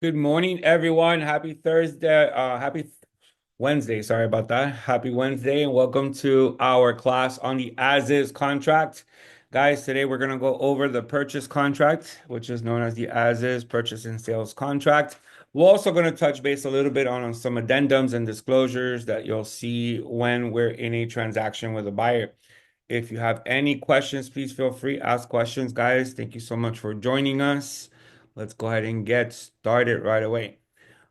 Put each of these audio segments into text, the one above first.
Good morning, everyone. Happy Thursday. Happy Wednesday. Sorry about that. Happy Wednesday, and welcome to our class on the as-is contract. Guys, today we're going to go over the purchase contract, which is known as the as-is purchase and sales contract. We're also going to touch base a little bit on some addendums and disclosures that you'll see when we're in a transaction with a buyer. If you have any questions, please feel free to ask questions, guys. Thank you so much for joining us. Let's go ahead and get started right away.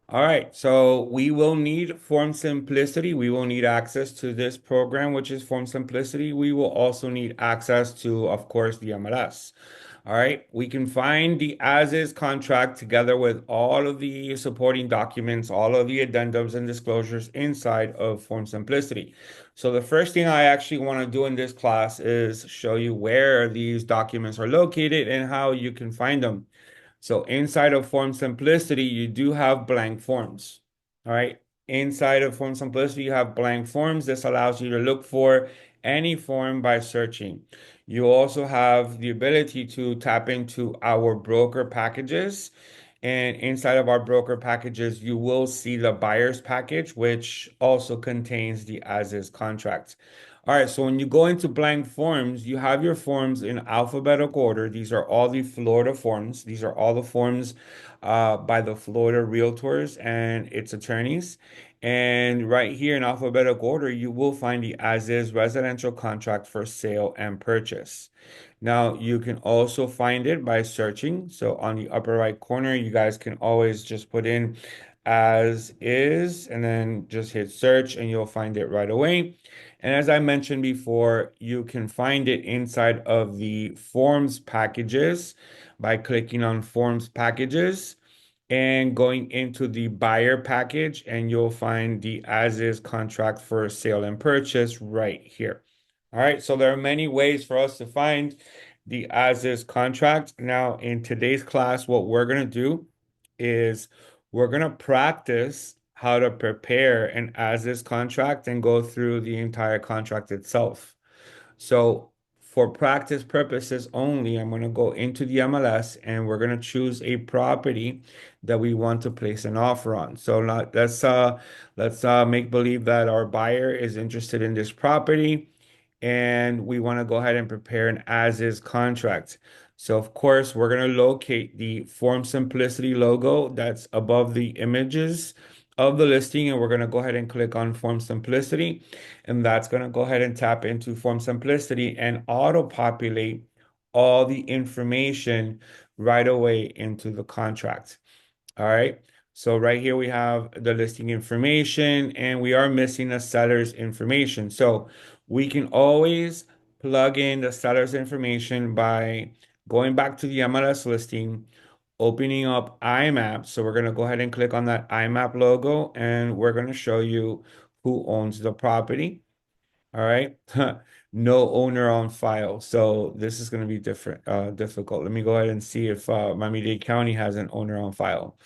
All right, so we will need Form Simplicity. We will need access to this program, which is Form Simplicity. We will also need access to, of course, the MLS. All right, we can find the as-is contract together with all of the supporting documents, all of the addendums and disclosures inside of Form Simplicity. So the first thing I actually want to do in this class is show you where these documents are located and how you can find them. So inside of Form Simplicity, you do have blank forms. All right. Inside of Form Simplicity, you have blank forms. This allows you to look for any form by searching. You also have the ability to tap into our broker packages. And inside of our broker packages, you will see the buyer's package, which also contains the as-is contract. All right, so when you go into blank forms, you have your forms in alphabetical order. These are all the Florida forms. These are all the forms by the Florida Realtors and its attorneys. And right here in alphabetical order, you will find the as-is residential contract for sale and purchase. Now, you can also find it by searching. So on the upper right corner, you guys can always just put in as is and then just hit search and you'll find it right away. And as I mentioned before, you can find it inside of the forms packages by clicking on forms packages and going into the buyer package, and you'll find the as is contract for sale and purchase right here. All right, so there are many ways for us to find the as is contract. Now, in today's class, what we're going to do is we're going to practice how to prepare an as is contract and go through the entire contract itself. So for practice purposes only, I'm going to go into the MLS and we're going to choose a property that we want to place an offer on. So let's make believe that our buyer is interested in this property and we want to go ahead and prepare an as-is contract. So of course, we're going to locate the Form Simplicity logo that's above the images of the listing, and we're going to go ahead and click on Form Simplicity. And that's going to go ahead and tap into Form Simplicity and auto-populate all the information right away into the contract. All right. So right here we have the listing information and we are missing the seller's information. So we can always plug in the seller's information by going back to the MLS listing, opening up IMAP. So we're going to go ahead and click on that IMAP logo and we're going to show you who owns the property. All right. No owner on file. So this is going to be difficult. Let me go ahead and see if Miami-Dade County has an owner on file.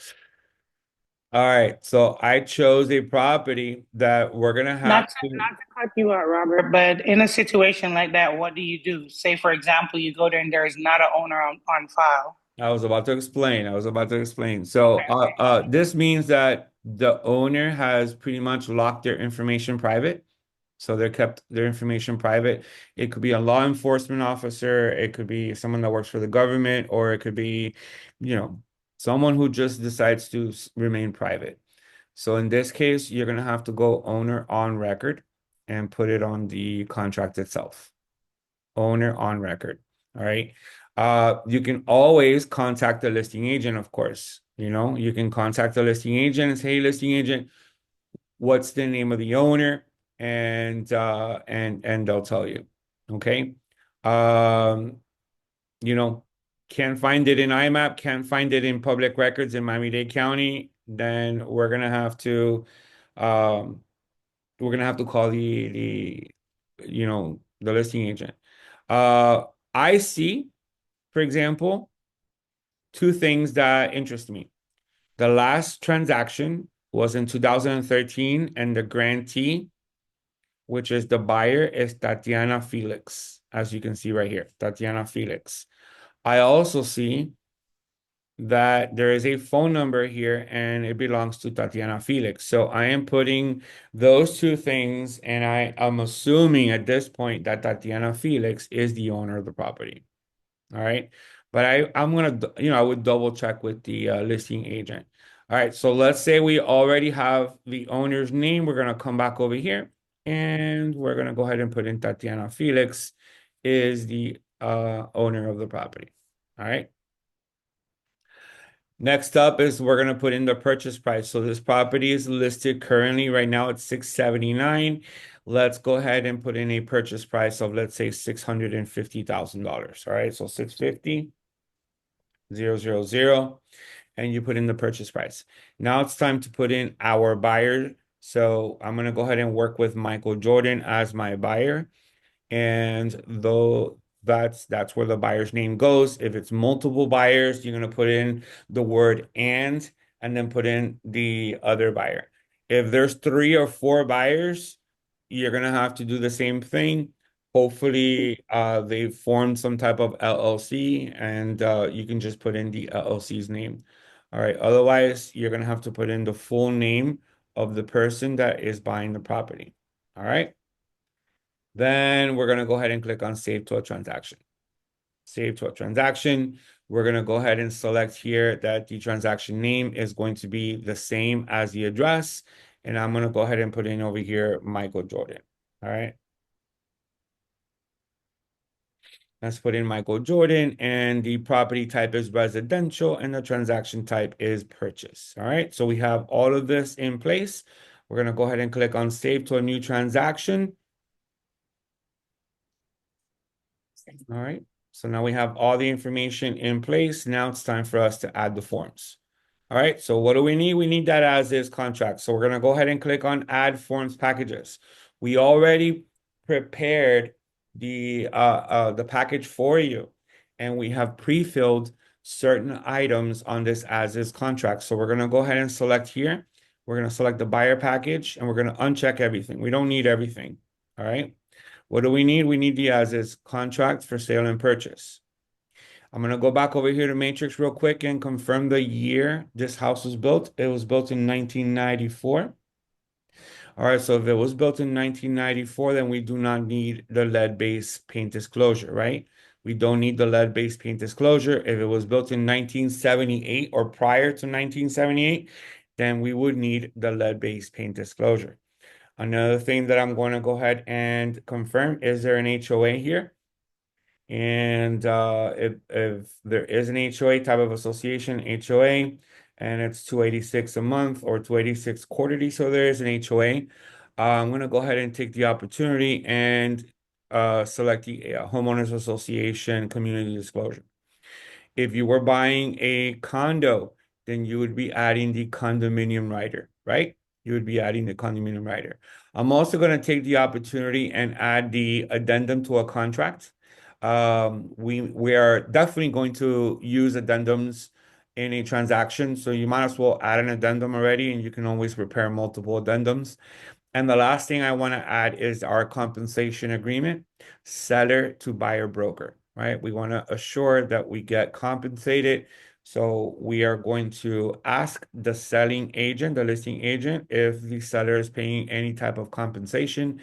All right, so I chose a property that we're gonna have Not to to. not to cut you out, Robert, but in a situation like that, what do you do? Say, for example, you go there and there is not an owner on file. I was about to explain. I was about to explain. So, Okay, okay. this means that the owner has pretty much locked their information private. So they kept their information private. It could be a law enforcement officer, it could be someone that works for the government, or it could be, you know, someone who just decides to remain private. So in this case, you're gonna have to go owner on record and put it on the contract itself. Owner on record. All right. You can always contact the listing agent, of course. You know, you can contact the listing agent and say, hey, listing agent, what's the name of the owner? And they'll tell you. Okay. Um, you know, can't find it in IMAP, can't find it in public records in Miami-Dade County, then um we're gonna have to call the listing agent. I see, for example, two things that interest me. The last transaction was in 2013, and the grantee, which is the buyer, is Tatiana Felix, as you can see right here, Tatiana Felix. I also see that there is a phone number here and it belongs to Tatiana Felix. So I am putting those two things, and I am assuming at this point that Tatiana Felix is the owner of the property. All right. But I'm gonna, I would double check with the listing agent. All right. So let's say we already have the owner's name. We're gonna come back over here and we're gonna go ahead and put in Tatiana Felix is the owner of the property. All right. Next up is we're gonna put in the purchase price. So this property is listed currently right now at 679. Let's go ahead and put in a purchase price of, let's say, $650,000. All right, so 650,000, and you put in the purchase price. Now it's time to put in our buyer. So I'm gonna go ahead and work with Michael Jordan as my buyer. And though that's where the buyer's name goes. If it's multiple buyers, you're gonna put in the word and then put in the other buyer. If there's three or four buyers, you're gonna have to do the same thing. Hopefully, they formed some type of LLC, and you can just put in the LLC's name. All right. Otherwise, you're gonna have to put in the full name of the person that is buying the property. All right. Then we're going to go ahead and click on Save to a Transaction. Save to a transaction. We're going to go ahead and select here that the transaction name is going to be the same as the address. And I'm going to go ahead and put in over here Michael Jordan. All right. Let's put in Michael Jordan, and the property type is residential and the transaction type is purchase. All right. So we have all of this in place. We're going to go ahead and click on Save to a New Transaction. All right. So now we have all the information in place. Now it's time for us to add the forms. All right. So what do we need? We need that as is contract. So we're going to go ahead and click on Add Forms Packages. We already prepared the package for you, and we have pre-filled certain items on this as is contract. So we're going to go ahead and select here. We're going to select the buyer package, and we're going to uncheck everything. We don't need everything. All right. What do we need? We need the as is contract for sale and purchase. I'm going to go back over here to Matrix real quick and confirm the year this house was built. It was built in 1994. All right, so if it was built in 1994, then we do not need the lead-based paint disclosure, right? We don't need the lead-based paint disclosure. If it was built in 1978 or prior to 1978, then we would need the lead-based paint disclosure. Another thing that I'm going to go ahead and confirm, is there an HOA here? And if there is an HOA, type of association, HOA, and it's 286 a month or 286 quarterly, so there is an HOA. I'm going to go ahead and take the opportunity and select the homeowners association community disclosure. If you were buying a condo, then you would be adding the condominium rider, right? You would be adding the condominium rider. I'm also going to take the opportunity and add the addendum to a contract. We are definitely going to use addendums in a transaction, so you might as well add an addendum already, and you can always prepare multiple addendums. And the last thing I want to add is our compensation agreement, seller to buyer broker, right? We want to assure that we get compensated. So we are going to ask the selling agent, the listing agent, if the seller is paying any type of compensation.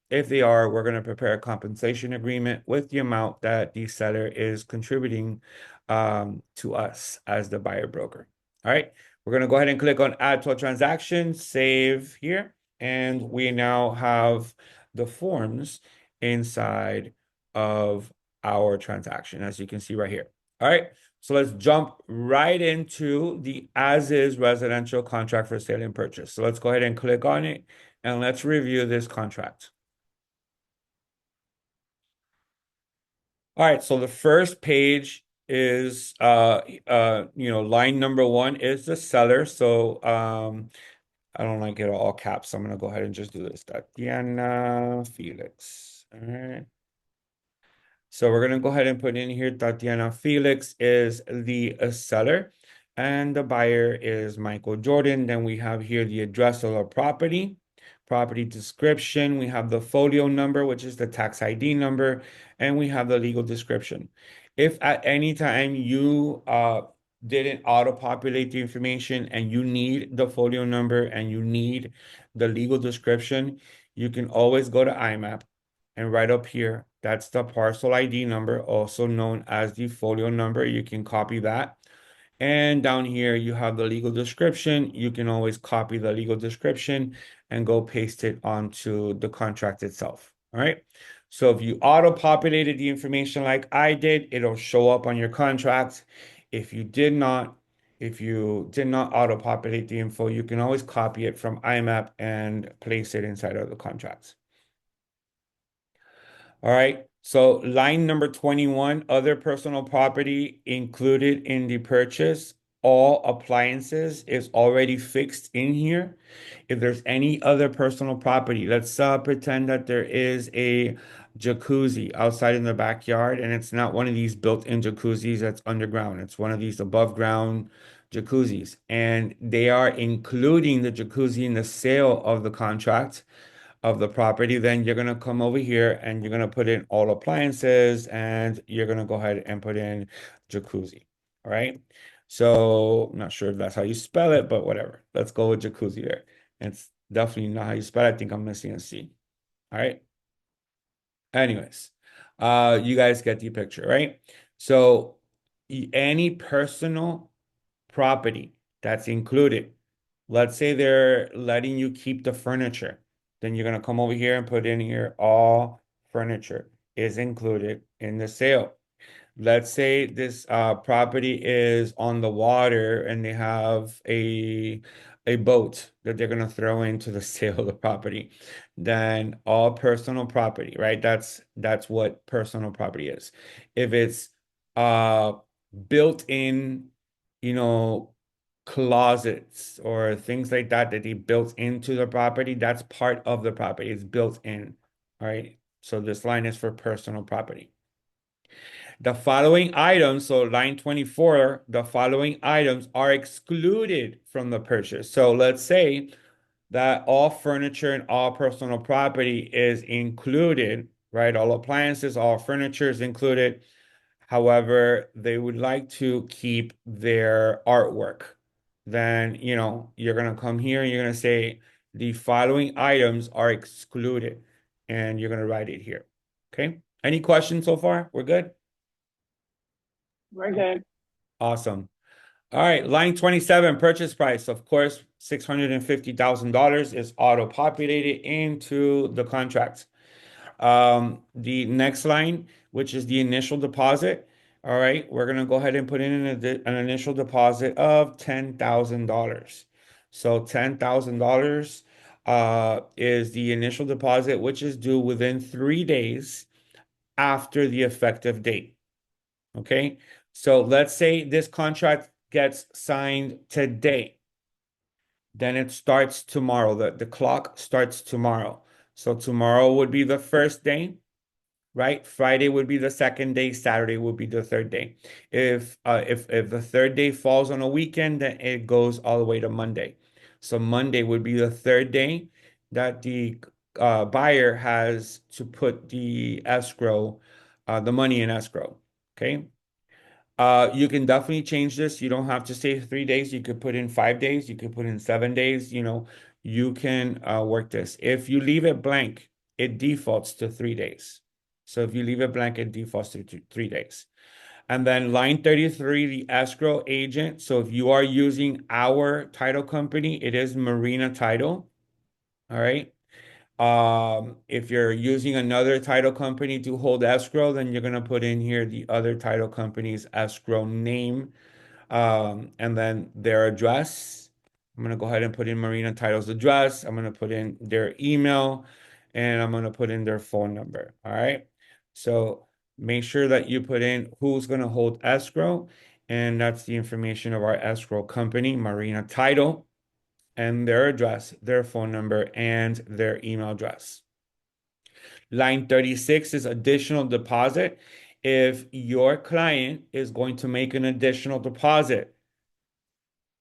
If they are, we're going to prepare a compensation agreement with the amount that the seller is contributing to us as the buyer broker. All right. We're going to go ahead and click on add to a transaction, save here, and we now have the forms inside of our transaction, as you can see right here. All right. So let's jump right into the as is residential contract for sale and purchase. So let's go ahead and click on it and let's review this contract. All right, so the first page is line number one is the seller. So I don't like it all caps. So I'm gonna go ahead and just do this. Tatiana Felix. All right. So we're gonna go ahead and put in here Tatiana Felix is the seller, and the buyer is Michael Jordan. Then we have here the address of the property, property description. We have the folio number, which is the tax ID number, and we have the legal description. If at any time you didn't auto-populate the information and you need the folio number and you need the legal description, you can always go to IMAP and right up here, that's the parcel ID number, also known as the folio number. You can copy that. And down here, you have the legal description. You can always copy the legal description and go paste it onto the contract itself. All right. So if you auto-populated the information like I did, it'll show up on your contract. If you did not, if you did not auto-populate the info, you can always copy it from IMAP and place it inside of the contracts. All right. So line number 21, other personal property included in the purchase. All appliances is already fixed in here. If there's any other personal property, let's pretend that there is a jacuzzi outside in the backyard and it's not one of these built-in jacuzzis that's underground. It's one of these above ground jacuzzis and they are including the jacuzzi in the sale of the contract of the property, then you're going to come over here and you're going to put in all appliances and you're going to go ahead and put in jacuzzi. All right. So I'm not sure if that's how you spell it, but whatever. Let's go with jacuzzi there. It's definitely not how you spell it. I think I'm missing a C. All right. Anyways, you guys get the picture, right? So any personal property that's included. Let's say they're letting you keep the furniture. Then you're going to come over here and put in here all furniture is included in the sale. Let's say this property is on the water and they have a boat that they're going to throw into the sale of the property. Then all personal property, right? That's what personal property is. If it's uh built in, you know, closets or things like that that they built into the property, that's part of the property. It's built in. All right. So this line is for personal property. The following items, so line 24, the following items are excluded from the purchase. So let's say that all furniture and all personal property is included, right? All appliances, all furniture is included. However, they would like to keep their artwork. Then, you're going to come here and you're going to say the following items are excluded and you're going to write it here. Okay. Any questions so far? We're good? We're good. Awesome. All right, line 27, purchase price. Of course, $650,000 is auto-populated into the contract. The next line, which is the initial deposit. All right, we're gonna go ahead and put in an initial deposit of $10,000. So $10,000 is the initial deposit, which is due within 3 days after the effective date. Okay. So let's say this contract gets signed today. Then it starts tomorrow. The clock starts tomorrow. So tomorrow would be the first day, right? Friday would be the second day, Saturday would be the third day. If the third day falls on a weekend, then it goes all the way to Monday. So Monday would be the third day that the buyer has to put the money in escrow. Okay. You can definitely change this. You don't have to say 3 days. You could put in 5 days. You could put in 7 days. You can work this. If you leave it blank, it defaults to 3 days. So if you leave it blank, it defaults to 3 days. And then line 33, the escrow agent. So if you are using our title company, it is Marina Title. All right. If you're using another title company to hold escrow, then you're going to put in here the other title company's escrow name, and then their address. I'm going to go ahead and put in Marina Title's address. I'm going to put in their email and I'm going to put in their phone number. All right. So make sure that you put in who's going to hold escrow. And that's the information of our escrow company, Marina Title, and their address, their phone number, and their email address. Line 36 is additional deposit. If your client is going to make an additional deposit,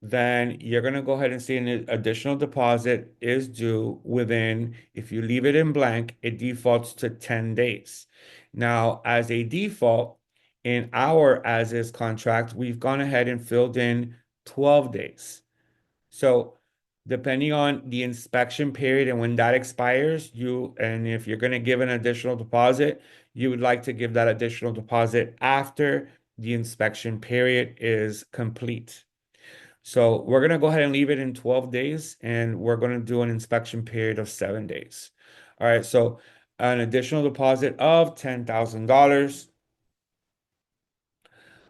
then you're going to go ahead and say an additional deposit is due within, if you leave it in blank, it defaults to 10 days. Now, as a default, In our as is contract, we've gone ahead and filled in 12 days. So depending on the inspection period and when that expires, and if you're going to give an additional deposit, you would like to give that additional deposit after the inspection period is complete. So we're going to go ahead and leave it in 12 days, and we're going to do an inspection period of 7 days. All right, so an additional deposit of $10,000.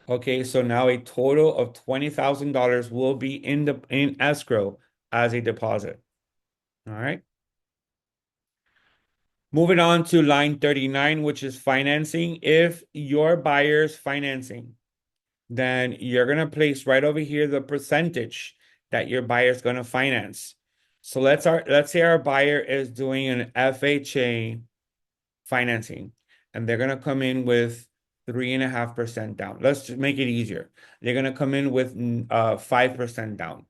Okay, so now a total of $20,000 will be in escrow as a deposit. All right. Moving on to line 39, which is financing. If your buyer's financing, then you're going to place right over here the percentage that your buyer's going to finance. So let's say our buyer is doing an FHA financing, and they're going to come in with 3.5% down. Let's just make it easier. They're going to come in with 5% down.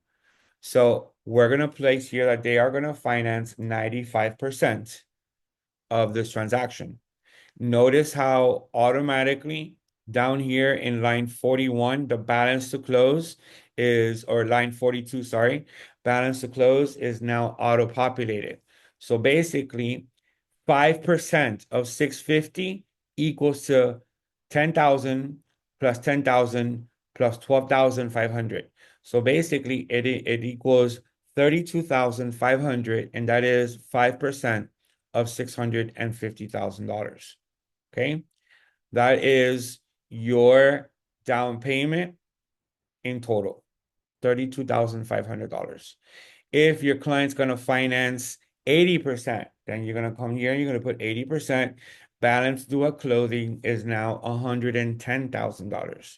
So we're going to place here that they are going to finance 95% of this transaction. Notice how automatically down here in line 41, the balance to close is, or line 42, sorry, balance to close is now auto-populated. So basically, 5% of 650 equals to 10,000 plus 10,000 plus 12,500. So basically, it equals 32,500, and that is 5% of $650,000. Okay. That is your down payment in total, $32,500. If your client's going to finance 80%, then you're going to come here, you're going to put 80%. Balance due at closing is now $110,000.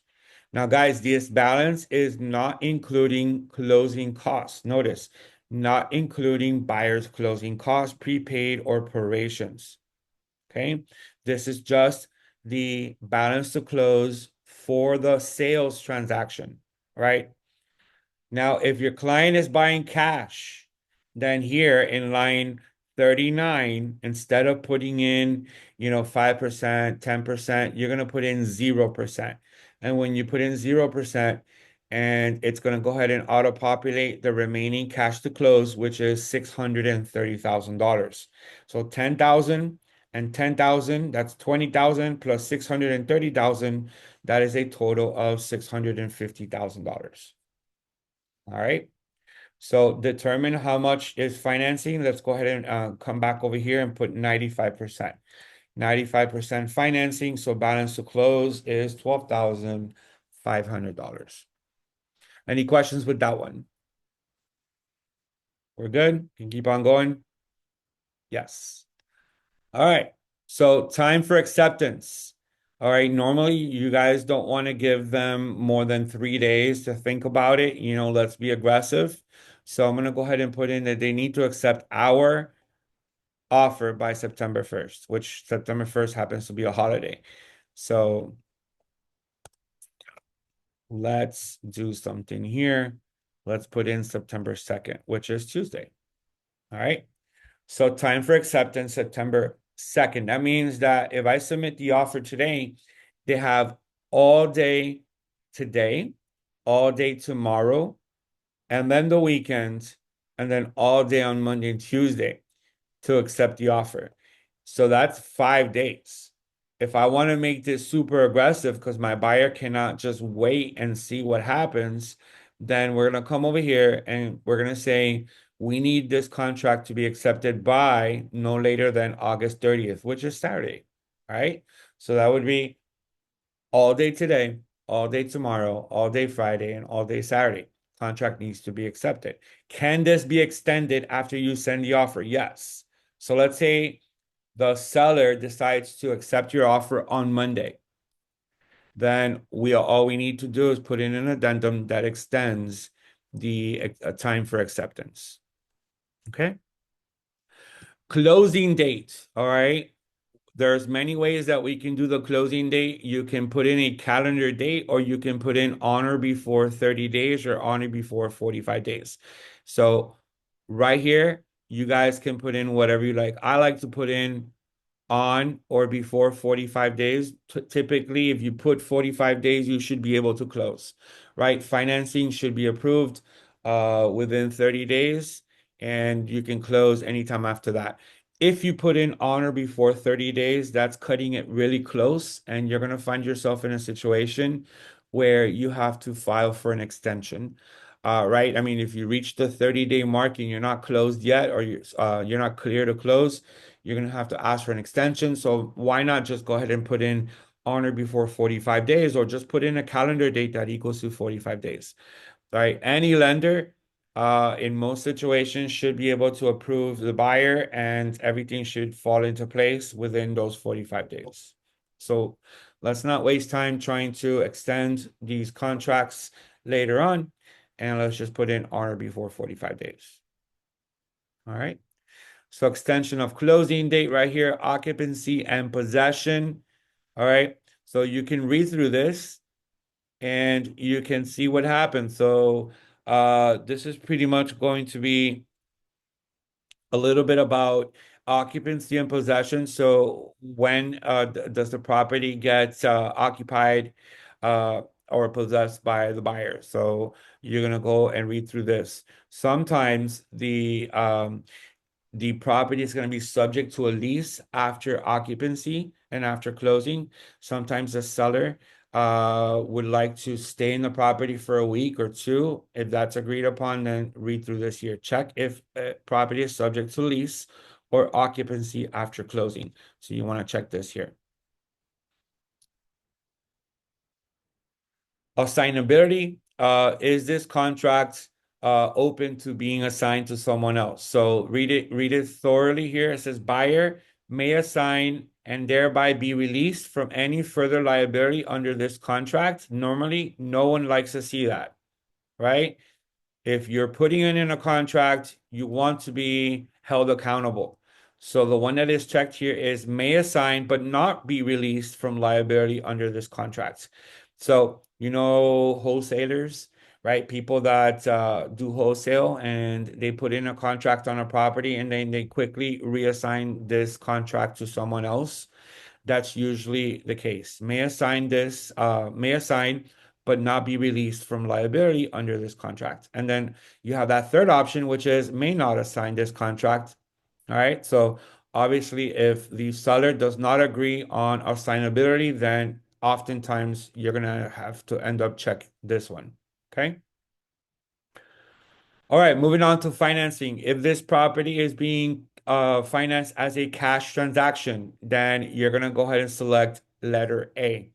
Now, guys, this balance is not including closing costs. Notice, not including buyer's closing costs, prepaid or prorations. Okay. This is just the balance to close for the sales transaction, right? Now, if your client is buying cash, then here in line 39, instead of putting in, 5%, 10%, you're going to put in 0%. And when you put in 0%, and it's going to go ahead and auto-populate the remaining cash to close, which is $630,000. So 10,000 and 10,000, that's 20,000 plus 630,000. That is a total of $650,000. All right. So determine how much is financing. Let's go ahead and come back over here and put 95%. 95% financing. So balance to close is $12,500. Any questions with that one? We're good. Can keep on going. Yes. All right. So time for acceptance. All right. Normally, you guys don't want to give them more than 3 days to think about it. Let's be aggressive. So I'm going to go ahead and put in that they need to accept our offer by September 1st, which September 1st happens to be a holiday. So let's do something here. Let's put in September 2nd, which is Tuesday. All right. So time for acceptance, September 2nd. That means that if I submit the offer today, they have all day today, all day tomorrow, and then the weekend, and then all day on Monday and Tuesday to accept the offer. So that's 5 days. If I want to make this super aggressive because my buyer cannot just wait and see what happens, then we're going to come over here and we're going to say, we need this contract to be accepted by no later than August 30th, which is Saturday. All right. So that would be all day today, all day tomorrow, all day Friday, and all day Saturday. Contract needs to be accepted. Can this be extended after you send the offer? Yes. So let's say the seller decides to accept your offer on Monday. Then all we need to do is put in an addendum that extends the time for acceptance. Okay. Closing date. All right. There's many ways that we can do the closing date. You can put in a calendar date, or you can put in honor before 30 days or honor before 45 days. So right here, you guys can put in whatever you like. I like to put in on or before 45 days. Typically, if you put 45 days, you should be able to close, right? Financing should be approved within 30 days, and you can close anytime after that. If you put in honor before 30 days, that's cutting it really close, and you're going to find yourself in a situation where you have to file for an extension. Right? I mean, if you reach the 30-day mark and you're not closed yet, or you're not clear to close, you're going to have to ask for an extension. So why not just go ahead and put in honor before 45 days, or just put in a calendar date that equals to 45 days, right? Any lender, in most situations, should be able to approve the buyer, and everything should fall into place within those 45 days. So let's not waste time trying to extend these contracts later on, and let's just put in honor before 45 days. All right. So extension of closing date right here, occupancy and possession. All right. So you can read through this and you can see what happens. So this is pretty much going to be a little bit about occupancy and possession. So when does the property get occupied or possessed by the buyer? So you're gonna go and read through this. Sometimes the property is going to be subject to a lease after occupancy and after closing. Sometimes the seller would like to stay in the property for a week or two. If that's agreed upon, then read through this here. Check if property is subject to lease or occupancy after closing. So you want to check this here. Assignability, is this contract open to being assigned to someone else? So read it thoroughly here. It says buyer may assign and thereby be released from any further liability under this contract. Normally, no one likes to see that, right? If you're putting it in a contract, you want to be held accountable. So the one that is checked here is may assign but not be released from liability under this contract. So, wholesalers, right? People that do wholesale and they put in a contract on a property and then they quickly reassign this contract to someone else. That's usually the case. May assign, but not be released from liability under this contract. And then you have that third option, which is may not assign this contract. All right. So obviously, if the seller does not agree on assignability, then oftentimes you're gonna have to end up check this one. Okay. All right, moving on to financing. If this property is being financed as a cash transaction, then you're going to go ahead and select letter A.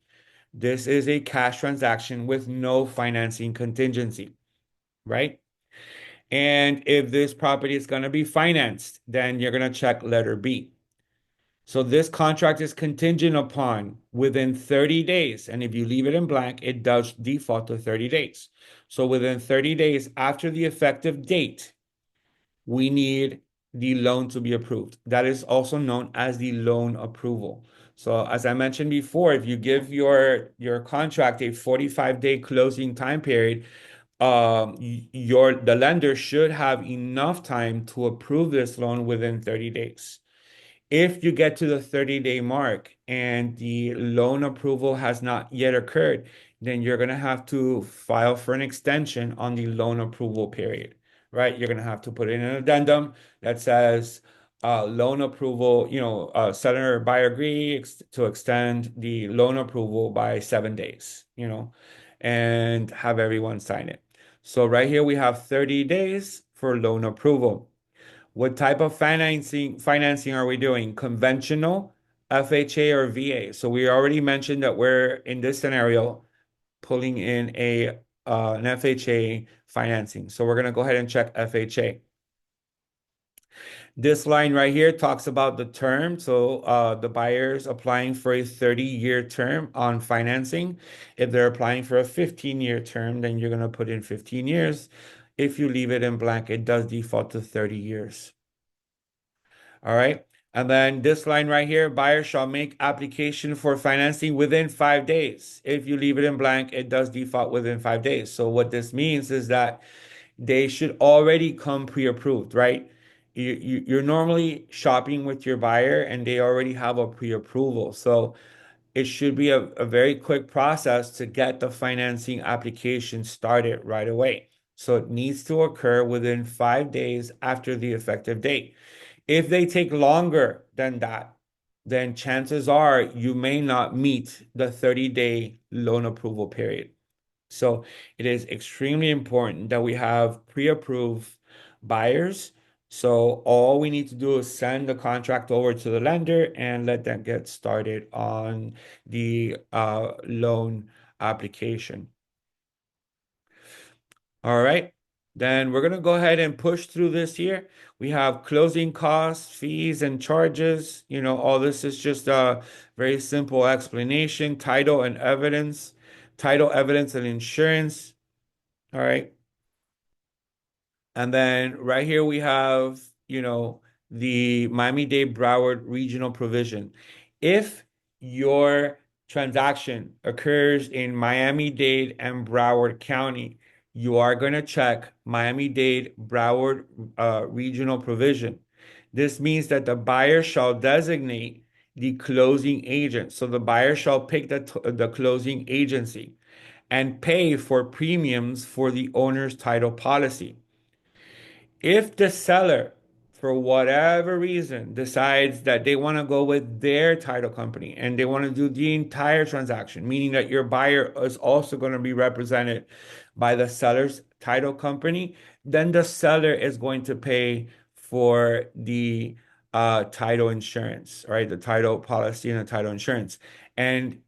This is a cash transaction with no financing contingency, right? And if this property is going to be financed, then you're going to check letter B. So this contract is contingent upon within 30 days. And if you leave it in blank, it does default to 30 days. So within 30 days after the effective date, we need the loan to be approved. That is also known as the loan approval. So as I mentioned before, if you give your contract a 45-day closing time period, the lender should have enough time to approve this loan within 30 days. If you get to the 30-day mark and the loan approval has not yet occurred, then you're going to have to file for an extension on the loan approval period, right? You're going to have to put in an addendum that says loan approval, seller or buyer agree to extend the loan approval by 7 days, and have everyone sign it. So right here we have 30 days for loan approval. What type of financing are we doing? Conventional, FHA, or VA? So we already mentioned that we're in this scenario pulling in an FHA financing. So we're going to go ahead and check FHA. This line right here talks about the term. So the buyer's applying for a 30-year term on financing. If they're applying for a 15-year term, then you're going to put in 15 years. If you leave it in blank, it does default to 30 years. All right. And then this line right here, buyer shall make application for financing within 5 days. If you leave it in blank, it does default within 5 days. So what this means is that they should already come pre-approved, right? You're normally shopping with your buyer and they already have a pre-approval. So it should be a very quick process to get the financing application started right away. So it needs to occur within 5 days after the effective date. If they take longer than that, then chances are you may not meet the 30-day loan approval period. So it is extremely important that we have pre-approved buyers. So all we need to do is send the contract over to the lender and let them get started on the loan application. All right. Then we're going to go ahead and push through this here. We have closing costs, fees, and charges. All this is just a very simple explanation. Title, evidence, and insurance. All right. And then right here we have, the Miami-Dade Broward regional provision. If your transaction occurs in Miami-Dade and Broward County, you are going to check Miami-Dade Broward regional provision. This means that the buyer shall designate the closing agent. So the buyer shall pick the closing agency and pay for premiums for the owner's title policy. If the seller, for whatever reason, decides that they want to go with their title company and they want to do the entire transaction, meaning that your buyer is also going to be represented by the seller's title company, then the seller is going to pay for the title insurance, right? The title policy and the title insurance. And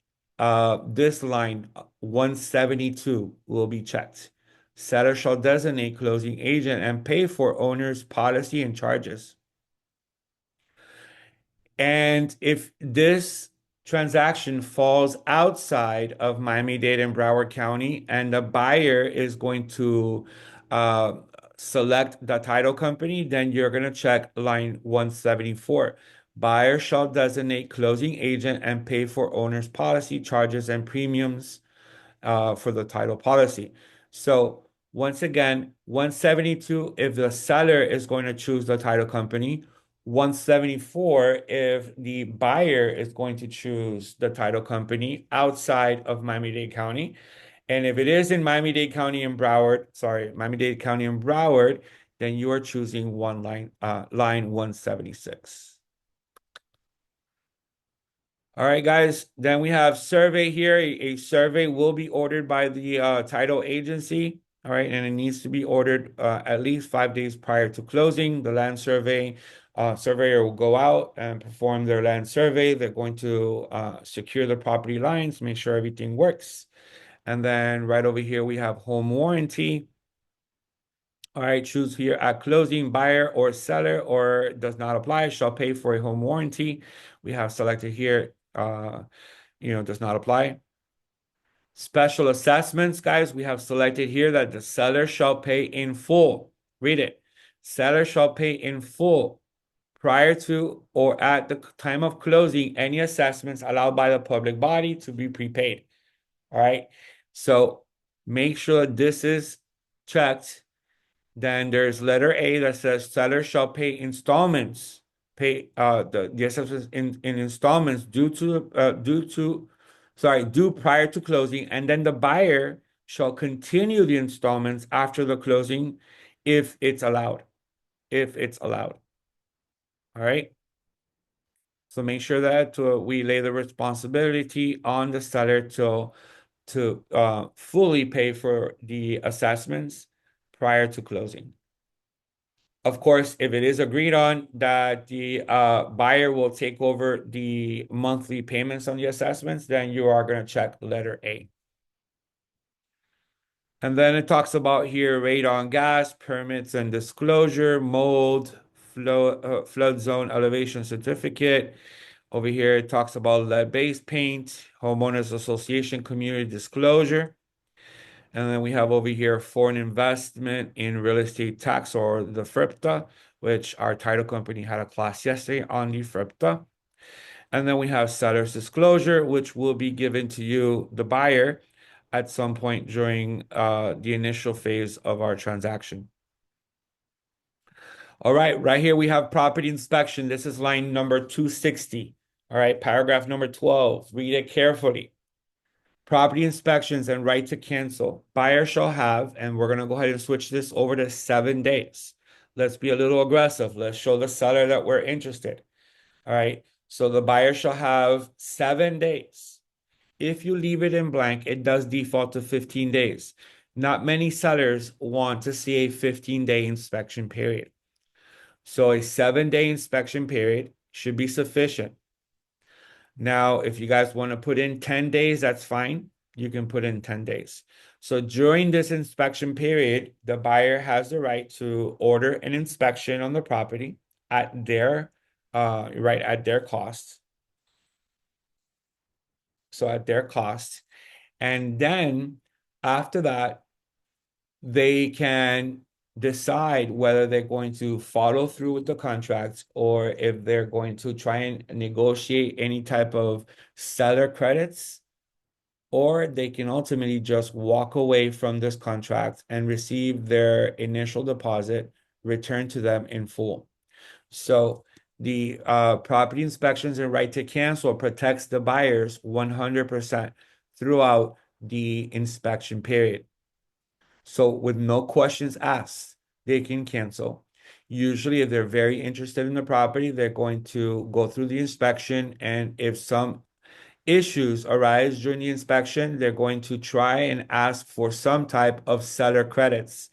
this line, 172, will be checked. Seller shall designate closing agent and pay for owner's policy and charges. And if this transaction falls outside of Miami-Dade and Broward County, and the buyer is going to uh, select the title company, then you're going to check line 174. Buyer shall designate closing agent and pay for owner's policy, charges, and premiums for the title policy. So once again, 172 if the seller is going to choose the title company, 174 if the buyer is going to choose the title company outside of Miami-Dade County. And if it is in Miami-Dade County and Broward, sorry, Miami-Dade County and Broward, then you are choosing line 176. All right, guys. Then we have survey here. A survey will be ordered by the title agency. All right, and it needs to be ordered at least 5 days prior to closing. The land surveyor will go out and perform their land survey. They're going to secure the property lines, make sure everything works. And then right over here, we have home warranty. All right, choose here at closing, buyer or seller or does not apply, shall pay for a home warranty. We have selected here, does not apply. Special assessments, guys, we have selected here that the seller shall pay in full. Read it. Seller shall pay in full prior to or at the time of closing any assessments allowed by the public body to be prepaid. All right. So make sure this is checked. Then there's letter A that says seller shall pay installments, pay the assessments in installments due prior to closing, and then the buyer shall continue the installments after the closing if it's allowed. If it's allowed. All right. So make sure that we lay the responsibility on the seller to fully pay for the assessments prior to closing. Of course, if it is agreed on that the buyer will take over the monthly payments on the assessments, then you are going to check letter A. And then it talks about here radon gas, permits and disclosure, mold, flood zone elevation certificate. Over here, it talks about lead-based paint, homeowners association community disclosure. And then we have over here foreign investment in real estate tax or the FRIPTA, which our title company had a class yesterday on the FRIPTA. And then we have seller's disclosure, which will be given to you, the buyer, at some point during the initial phase of our transaction. All right, right here we have property inspection. This is line number 260. All right, paragraph number 12. Read it carefully. Property inspections and right to cancel. Buyer shall have, and we're going to go ahead and switch this over to 7 days. Let's be a little aggressive. Let's show the seller that we're interested. All right. So the buyer shall have 7 days. If you leave it in blank, it does default to 15 days. Not many sellers want to see a 15-day inspection period. So a 7-day inspection period should be sufficient. Now, if you guys want to put in 10 days, that's fine. You can put in 10 days. So during this inspection period, the buyer has the right to order an inspection on the property at their right at their cost. So at their cost. And then after that, they can decide whether they're going to follow through with the contract or if they're going to try and negotiate any type of seller credits, or they can ultimately just walk away from this contract and receive their initial deposit returned to them in full. So the property inspections and right to cancel protects the buyers 100% throughout the inspection period. So with no questions asked, they can cancel. Usually, if they're very interested in the property, they're going to go through the inspection. And if some issues arise during the inspection, they're going to try and ask for some type of seller credits,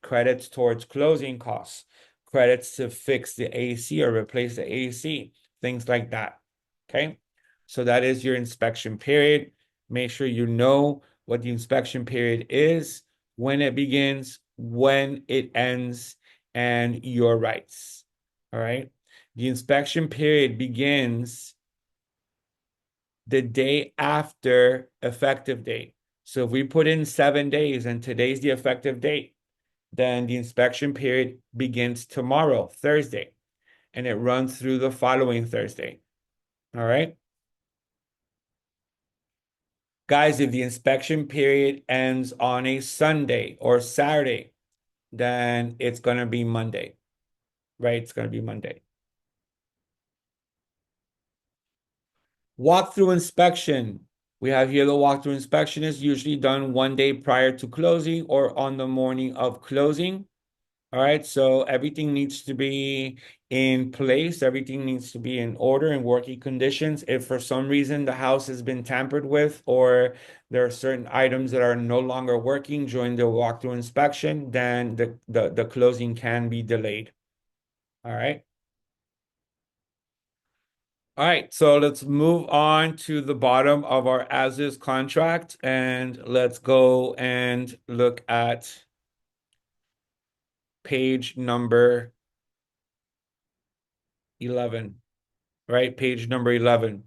credits towards closing costs, credits to fix the AC or replace the AC, things like that. Okay. So that is your inspection period. Make sure you know what the inspection period is, when it begins, when it ends, and your rights. All right. The inspection period begins the day after effective date. So if we put in 7 days and today's the effective date, then the inspection period begins tomorrow, Thursday, and it runs through the following Thursday. All right. Guys, if the inspection period ends on a Sunday or Saturday, then it's going to be Monday, right? It's going to be Monday. Walkthrough inspection. We have here the walkthrough inspection is usually done 1 day prior to closing or on the morning of closing. All right, so everything needs to be in place. Everything needs to be in order and working conditions. If for some reason the house has been tampered with or there are certain items that are no longer working during the walkthrough inspection, then the closing can be delayed. All right. All right, so let's move on to the bottom of our as-is contract and let's go and look at page number 11, right? Page number 11.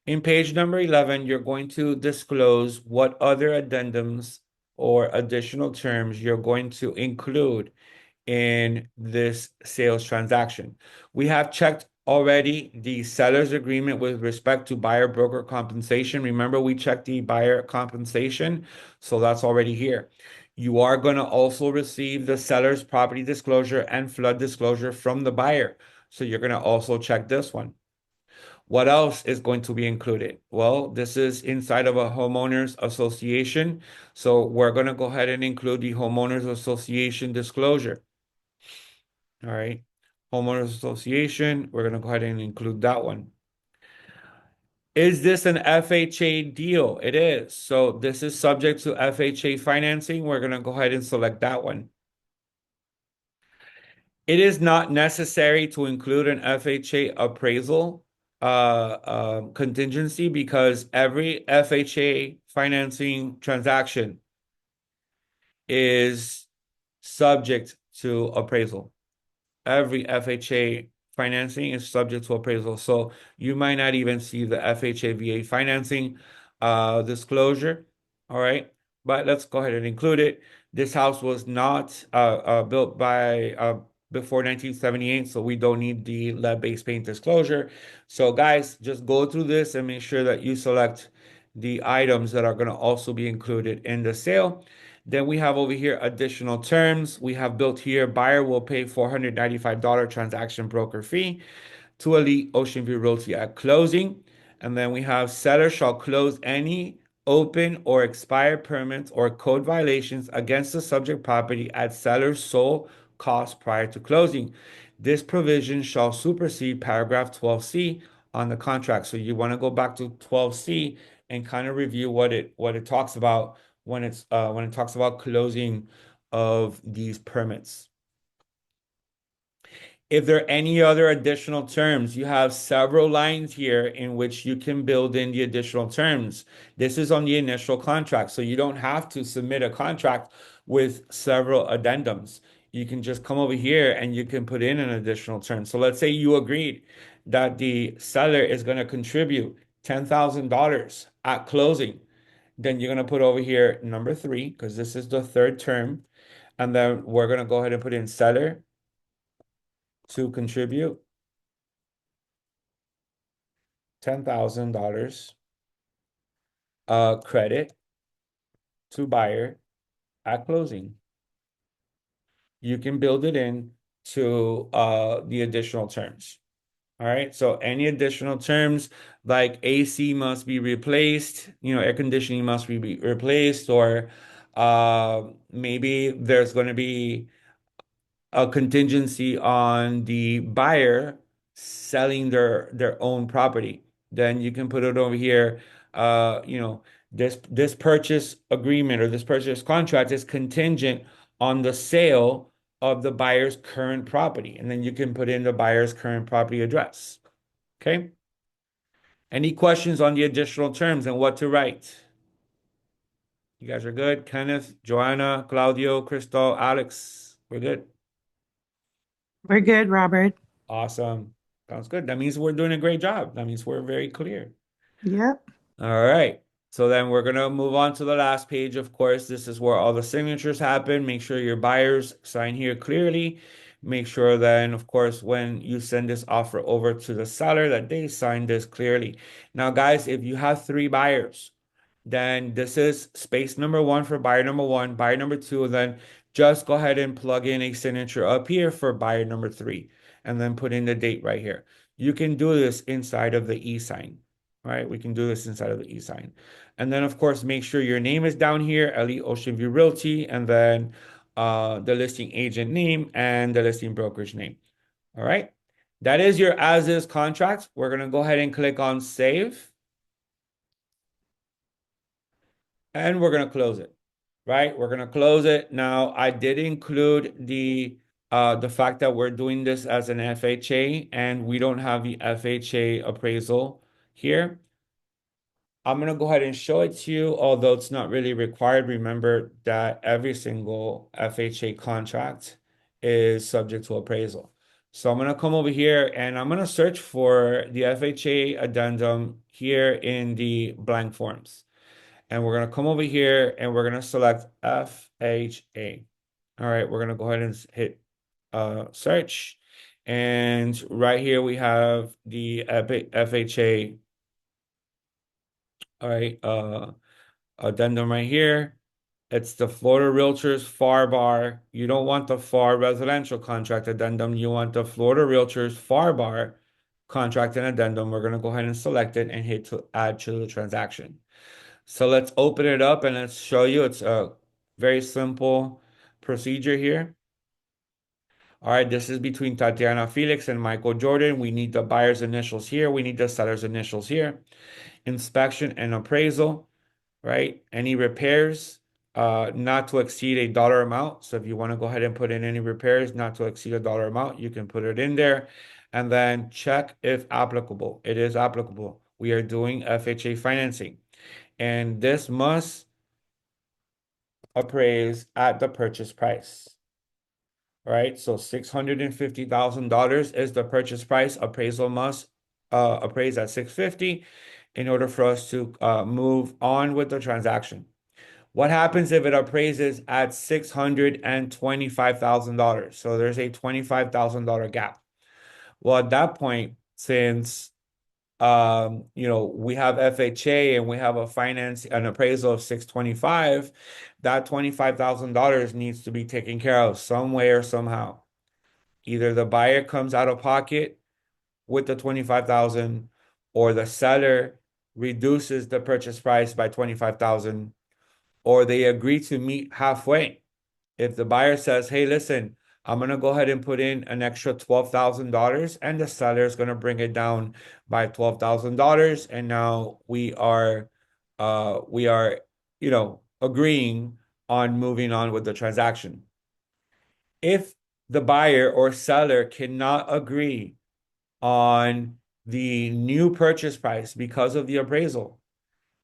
In page number 11, you're going to disclose what other addendums or additional terms you're going to include in this sales transaction. We have checked already the seller's agreement with respect to buyer broker compensation. Remember, we checked the buyer compensation, so that's already here. You are going to also receive the seller's property disclosure and flood disclosure from the buyer. So you're going to also check this one. What else is going to be included? Well, this is inside of a homeowners association. So we're going to go ahead and include the homeowners association disclosure. All right. Homeowners association, we're going to go ahead and include that one. Is this an FHA deal? It is. So this is subject to FHA financing. We're going to go ahead and select that one. It is not necessary to include an FHA appraisal contingency because every FHA financing transaction is subject to appraisal. Every FHA financing is subject to appraisal. So you might not even see the FHA VA financing disclosure. All right. But let's go ahead and include it. This house was not built by before 1978, so we don't need the lead-based paint disclosure. So guys, just go through this and make sure that you select the items that are going to also be included in the sale. Then we have over here additional terms. We have built here buyer will pay $495 transaction broker fee to Elite Ocean View Realty at closing. And then we have seller shall close any open or expired permits or code violations against the subject property at seller's sole cost prior to closing. This provision shall supersede paragraph 12C on the contract. So you want to go back to 12C and kind of review what it talks about when it talks about closing of these permits. If there are any other additional terms, you have several lines here in which you can build in the additional terms. This is on the initial contract, so you don't have to submit a contract with several addendums. You can just come over here and you can put in an additional term. So let's say you agreed that the seller is going to contribute $10,000 at closing. Then you're going to put over here number three, because this is the third term. And then we're going to go ahead and put in seller to contribute $10,000 credit to buyer at closing. You can build it in to the additional terms. All right. So any additional terms like AC must be replaced, air conditioning must be replaced, or maybe there's going to be a contingency on the buyer selling their own property. Then you can put it over here. This purchase agreement or this purchase contract is contingent on the sale of the buyer's current property. And then you can put in the buyer's current property address. Okay. Any questions on the additional terms and what to write? You guys are good. Kenneth, Joanna, Claudio, Crystal, Alex, we're good. We're good, Robert. Awesome. Sounds good. That means we're doing a great job. That means we're very clear. Yep. All right. So then we're going to move on to the last page. Of course, this is where all the signatures happen. Make sure your buyers sign here clearly. Make sure then, of course, when you send this offer over to the seller, that they sign this clearly. Now, guys, if you have three buyers, then this is space number one for buyer number one, buyer number two, and then just go ahead and plug in a signature up here for buyer number three, and then put in the date right here. You can do this inside of the e-sign, right? We can do this inside of the e-sign. And then, of course, make sure your name is down here, Elite Ocean View Realty, and then the listing agent name and the listing brokerage name. All right. That is your as-is contract. We're going to go ahead and click on save. And we're going to close it, right? We're going to close it. Now, I did include the fact that we're doing this as an FHA and we don't have the FHA appraisal here. I'm going to go ahead and show it to you, although it's not really required. Remember that every single FHA contract is subject to appraisal. So I'm going to come over here and I'm going to search for the FHA addendum here in the blank forms. And we're going to come over here and we're going to select FHA. All right, we're going to go ahead and hit search. And right here we have the FHA, all right, addendum right here. It's the Florida Realtors FAR bar. You don't want the FAR residential contract addendum. You want the Florida Realtors FAR bar contract and addendum. We're going to go ahead and select it and hit to add to the transaction. So let's open it up and let's show you. It's a very simple procedure here. All right, this is between Tatiana Felix and Michael Jordan. We need the buyer's initials here. We need the seller's initials here. Inspection and appraisal, right? Any repairs, not to exceed a dollar amount. So if you want to go ahead and put in any repairs, not to exceed a dollar amount, you can put it in there. And then check if applicable. It is applicable. We are doing FHA financing. And this must appraise at the purchase price. Right? So $650,000 is the purchase price. Appraisal must appraise at 650 in order for us to move on with the transaction. What happens if it appraises at $625,000? So there's a $25,000 gap. Well, at that point, since we have FHA and we have an appraisal of 625, that $25,000 needs to be taken care of some way or somehow. Either the buyer comes out of pocket with the 25,000 or the seller reduces the purchase price by 25,000 or they agree to meet halfway. If the buyer says, "Hey, listen, I'm gonna go ahead and put in an extra $12,000," and the seller is gonna bring it down by $12,000, and now we are, agreeing on moving on with the transaction. If the buyer or seller cannot agree on the new purchase price because of the appraisal,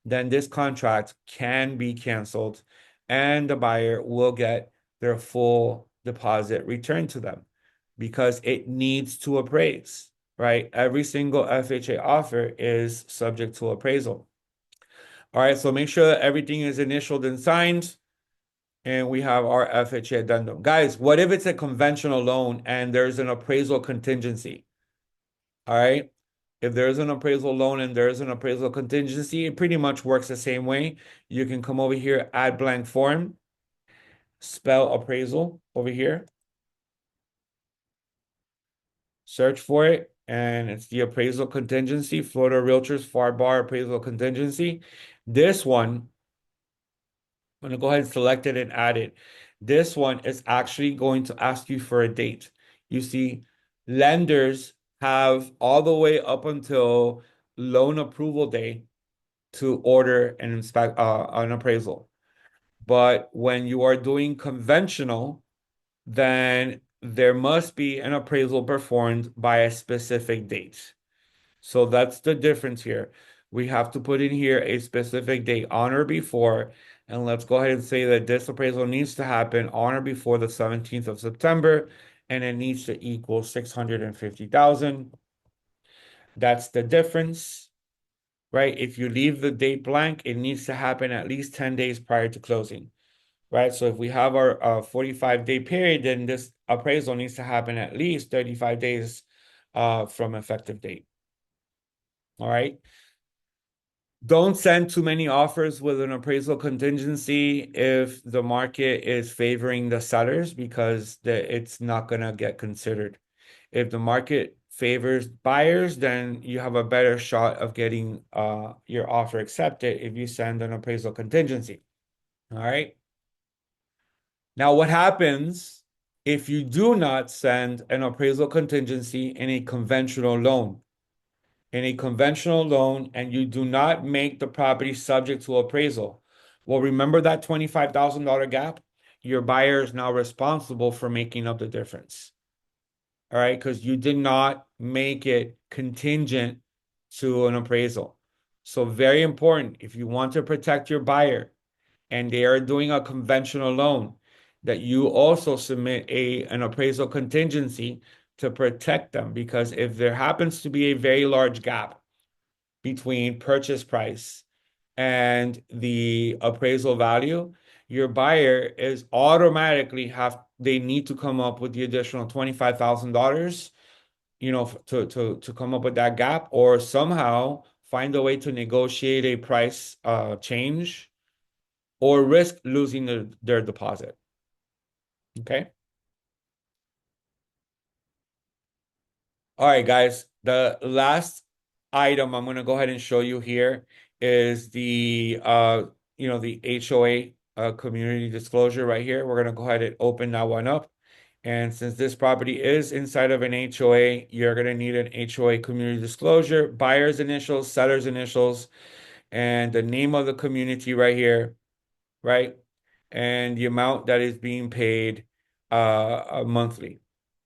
then this contract can be canceled and the buyer will get their full deposit returned to them because it needs to appraise, right? Every single FHA offer is subject to appraisal. All right, so make sure that everything is initialed and signed, and we have our FHA addendum. Guys, what if it's a conventional loan and there's an appraisal contingency? All right. If there's an appraisal loan and there's an appraisal contingency, it pretty much works the same way. You can come over here, add blank form, spell appraisal over here, search for it, and it's the appraisal contingency, Florida Realtors FAR bar appraisal contingency. This one, I'm going to go ahead and select it and add it. This one is actually going to ask you for a date. You see, lenders have all the way up until loan approval day to order and inspect an appraisal. But when you are doing conventional, then there must be an appraisal performed by a specific date. So that's the difference here. We have to put in here a specific date on or before, and let's go ahead and say that this appraisal needs to happen on or before the 17th of September, and it needs to equal 650,000. That's the difference, right? If you leave the date blank, it needs to happen at least 10 days prior to closing, right? So if we have our 45-day period, then this appraisal needs to happen at least 35 days from effective date. All right. Don't send too many offers with an appraisal contingency if the market is favoring the sellers because it's not going to get considered. If the market favors buyers, then you have a better shot of getting your offer accepted if you send an appraisal contingency. All right. Now, what happens if you do not send an appraisal contingency in a conventional loan? In a conventional loan, and you do not make the property subject to appraisal. Well, remember that $25,000 gap? Your buyer is now responsible for making up the difference. All right, because you did not make it contingent to an appraisal. So very important, if you want to protect your buyer and they are doing a conventional loan, that you also submit an appraisal contingency to protect them. Because if there happens to be a very large gap between purchase price and the appraisal value, your buyer is automatically they need to come up with the additional $25,000, to come up with that gap or somehow find a way to negotiate a price change or risk losing their deposit. Okay. All right, guys. The last item I'm going to go ahead and show you here is the HOA community disclosure right here. We're going to go ahead and open that one up. And since this property is inside of an HOA, you're going to need an HOA community disclosure, buyer's initials, seller's initials, and the name of the community right here, right? And the amount that is being paid monthly.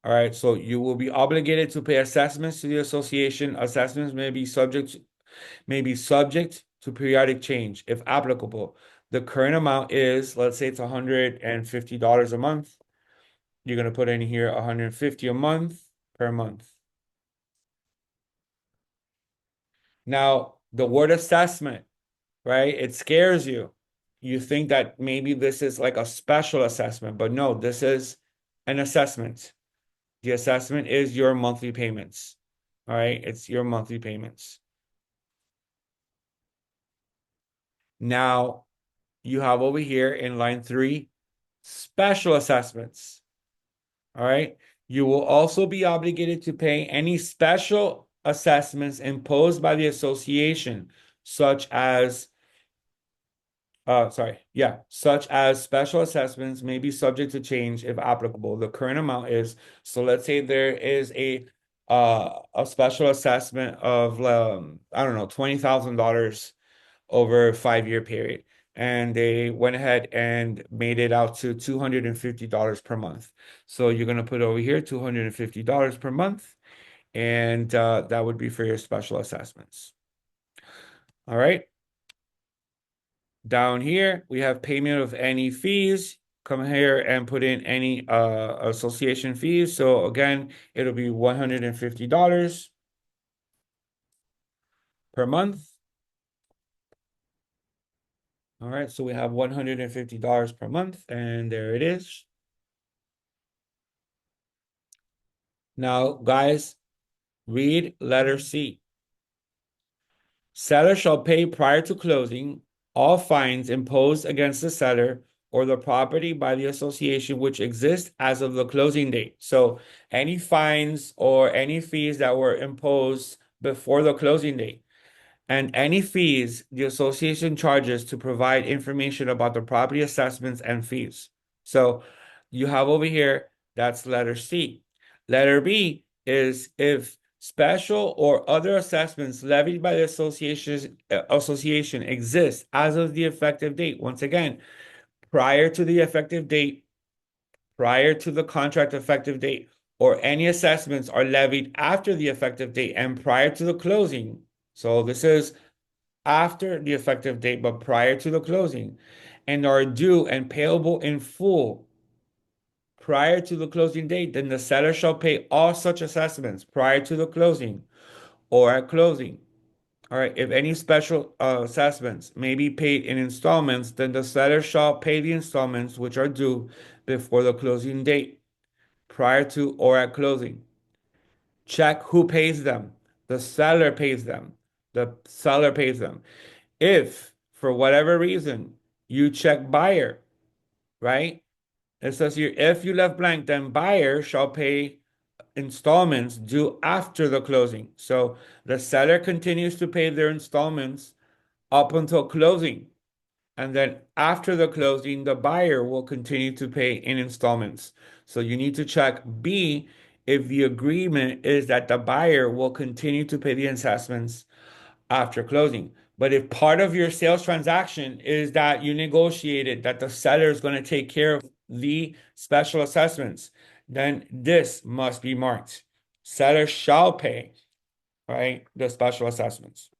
All right, so you will be obligated to pay assessments to the association. Assessments may be subject to periodic change if applicable. The current amount is, let's say it's $150 a month. You're gonna put in here 150 a month per month. Now, the word assessment, right? It scares you. You think that maybe this is like a special assessment, but no, this is an assessment. The assessment is your monthly payments. All right, it's your monthly payments. Now you have over here in line three, special assessments. All right. You will also be obligated to pay any special assessments imposed by the association, such as such as special assessments may be subject to change if applicable. The current amount is, so let's say there is a special assessment of I don't know, $20,000 over a 5 year period. And they went ahead and made it out to $250 per month. So you're gonna put over here $250 per month, and that would be for your special assessments. All right. Down here, we have payment of any fees. Come here and put in any association fees. So again, it'll be $150 per month. All right, so we have $150 per month, and there it is. Now, guys, read letter C. Seller shall pay prior to closing all fines imposed against the seller or the property by the association which exists as of the closing date. So any fines or any fees that were imposed before the closing date, and any fees the association charges to provide information about the property assessments and fees. So you have over here, that's letter C. Letter B is if special or other assessments levied by the association exist as of the effective date. Once again, prior to the effective date, prior to the contract effective date, or any assessments are levied after the effective date and prior to the closing. So this is after the effective date, but prior to the closing, and are due and payable in full prior to the closing date, then the seller shall pay all such assessments prior to the closing or at closing. All right, if any special assessments may be paid in installments, then the seller shall pay the installments which are due before the closing date, prior to or at closing. Check who pays them. The seller pays them. The seller pays them. If, for whatever reason, you check buyer, right? It says here, if you left blank, then buyer shall pay installments due after the closing. So the seller continues to pay their installments up until closing. And then after the closing, the buyer will continue to pay in installments. So you need to check B if the agreement is that the buyer will continue to pay the assessments after closing. But if part of your sales transaction is that you negotiated that the seller is going to take care of the special assessments, then this must be marked. Seller shall pay, right, the special assessments.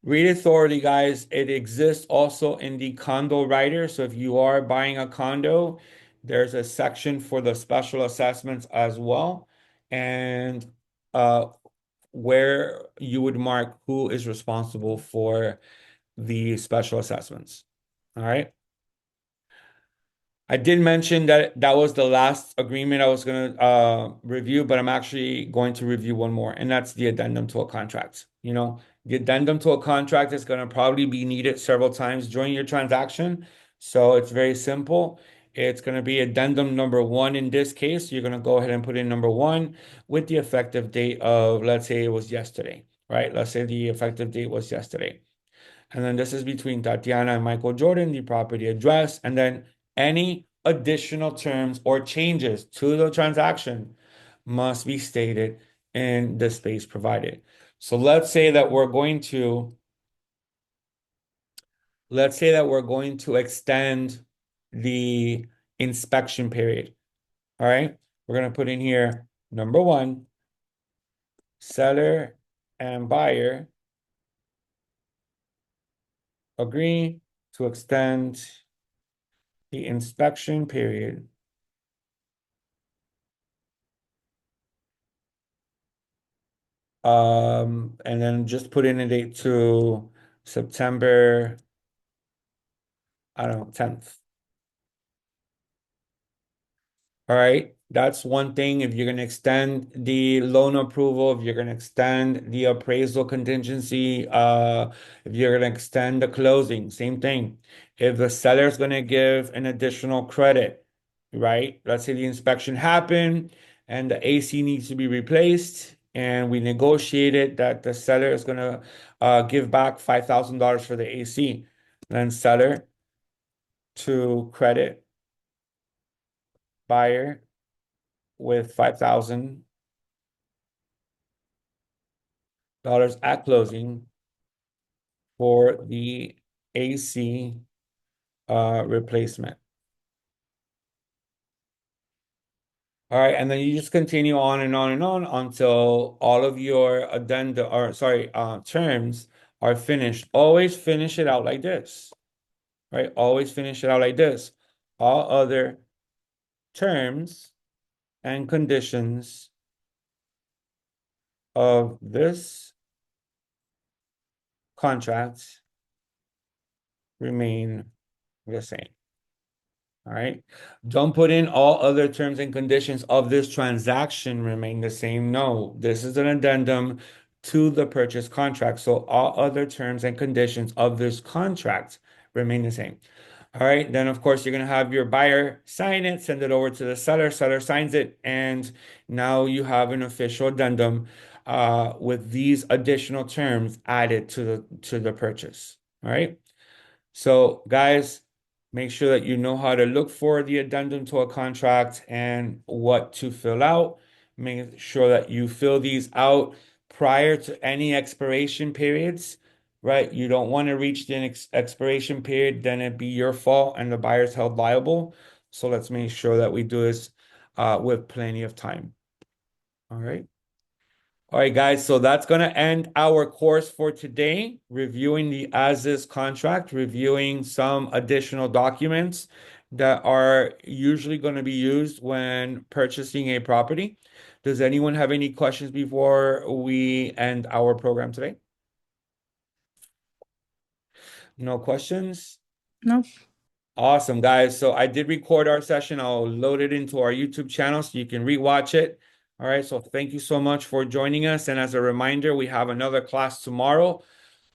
Read authority, guys. It exists also in the condo writer. So if you are buying a condo, there's a section for the special assessments as well. And uh, where you would mark who is responsible for the special assessments. All right. I did mention that that was the last agreement I was going to review, but I'm actually going to review one more, and that's the addendum to a contract. The addendum to a contract is going to probably be needed several times during your transaction. So it's very simple. It's going to be addendum number one in this case. You're going to go ahead and put in number one with the effective date of, let's say it was yesterday, right? Let's say the effective date was yesterday. And then this is between Tatiana and Michael Jordan, the property address, and then any additional terms or changes to the transaction must be stated in the space provided. So let's say that we're going to extend the inspection period. All right. We're going to put in here number one, seller and buyer agree to extend the inspection period and then just put in a date to September, I don't know, 10th. All right. That's one thing. If you're going to extend the loan approval, if you're going to extend the appraisal contingency, if you're going to extend the closing, same thing. If the seller is going to give an additional credit, right? Let's say the inspection happened and the AC needs to be replaced, and we negotiated that the seller is going to give back $5,000 for the AC. Then seller to credit buyer with $5,000 at closing for the AC replacement. All right, and then you just continue on and on and on until all of your addenda or sorry, terms are finished. Always finish it out like this, right? Always finish it out like this. All other terms and conditions of this contract remain the same. All right. Don't put in all other terms and conditions of this transaction remain the same. No, this is an addendum to the purchase contract. So all other terms and conditions of this contract remain the same. All right. Then, of course, you're going to have your buyer sign it, send it over to the seller. Seller signs it. And now you have an official addendum with these additional terms added to the purchase. All right. So, guys, make sure that you know how to look for the addendum to a contract and what to fill out. Make sure that you fill these out prior to any expiration periods, right? You don't want to reach the expiration period, then it'd be your fault and the buyer's held liable. So let's make sure that we do this with plenty of time. All right. All right, guys, so that's going to end our course for today, reviewing the as-is contract, reviewing some additional documents that are usually going to be used when purchasing a property. Does anyone have any questions before we end our program today? No questions? Nope. Awesome, guys. So I did record our session. I'll load it into our YouTube channel so you can rewatch it. All right. So thank you so much for joining us. And as a reminder, we have another class tomorrow.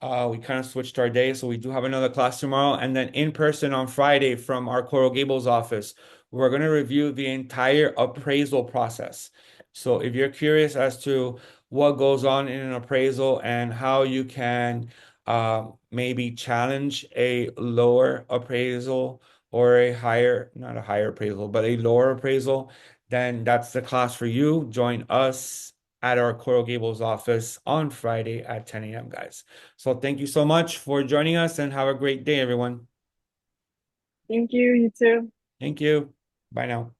We kind of switched our day, so we do have another class tomorrow, and then in person on Friday from our Coral Gables office. We're going to review the entire appraisal process. So if you're curious as to what goes on in an appraisal and how you can maybe challenge a lower appraisal or a higher, not a higher appraisal, but a lower appraisal, then that's the class for you. Join us at our Coral Gables office on Friday at 10 a.m., guys. So thank you so much for joining us and have a great day, everyone. Thank you. You too. Thank you. Bye now.